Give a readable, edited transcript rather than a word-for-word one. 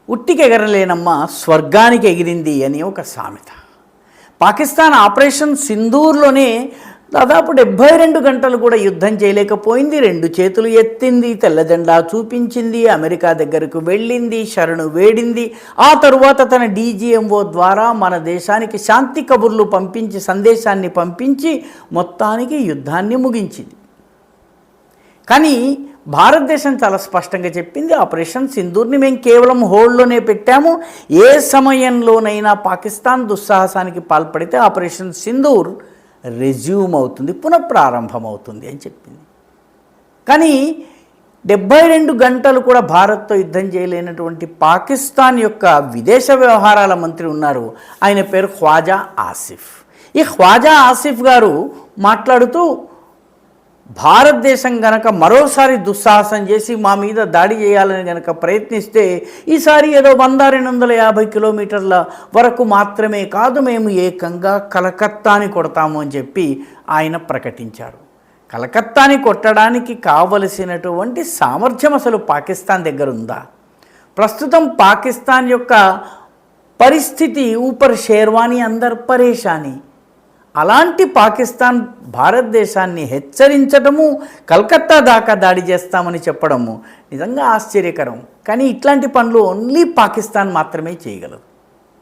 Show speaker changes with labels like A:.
A: ఉట్టికి ఎగరలేనమ్మ స్వర్గానికి ఎగిరింది అని ఒక సామెత. పాకిస్తాన్ ఆపరేషన్ సింధూర్లోనే దాదాపు 72 గంటలు కూడా యుద్ధం చేయలేకపోయింది. 2 చేతులు ఎత్తింది, తెల్ల జెండా చూపించింది, అమెరికా దగ్గరకు వెళ్ళింది, శరణు వేడింది. ఆ తరువాత తన DGMO ద్వారా మన దేశానికి శాంతి కబుర్లు పంపించి సందేశాన్ని పంపించి మొత్తానికి యుద్ధాన్ని ముగించింది. కానీ భారతదేశం చాలా స్పష్టంగా చెప్పింది, ఆపరేషన్ సింధూర్ని మేము కేవలం హోల్డ్లోనే పెట్టాము. ఏ సమయంలోనైనా పాకిస్తాన్ దుస్సాహసానికి పాల్పడితే ఆపరేషన్ సింధూర్ రెజ్యూమ్ అవుతుంది, పునఃప్రారంభం అవుతుంది అని చెప్పింది. కానీ 72 గంటలు కూడా భారత్తో యుద్ధం చేయలేనటువంటి పాకిస్తాన్ యొక్క విదేశ వ్యవహారాల మంత్రి ఉన్నారు, ఆయన పేరు ఖ్వాజా ఆసిఫ్. ఈ ఖ్వాజా ఆసిఫ్ గారు మాట్లాడుతూ భారతదేశం గనక మరోసారి దుస్సాహసం చేసి మా మీద దాడి చేయాలని గనక ప్రయత్నిస్తే ఈసారి ఏదో 100-250 కిలోమీటర్ల వరకు మాత్రమే కాదు, మేము ఏకంగా కలకత్తాని కొడతాము అని చెప్పి ఆయన ప్రకటించారు. కలకత్తాని కొట్టడానికి కావలసినటువంటి సామర్థ్యం అసలు పాకిస్తాన్ దగ్గర ఉందా? ప్రస్తుతం పాకిస్తాన్ యొక్క పరిస్థితి ఊపర్ షేర్వానీ అందర్ పరేషానీ. అలాంటి పాకిస్తాన్ భారతదేశాన్ని హెచ్చరించడము, కలకత్తా దాకా దాడి చేస్తామని చెప్పడము నిజంగా ఆశ్చర్యకరం. కానీ ఇట్లాంటి పనులు ఓన్లీ పాకిస్తాన్ మాత్రమే చేయగలదు.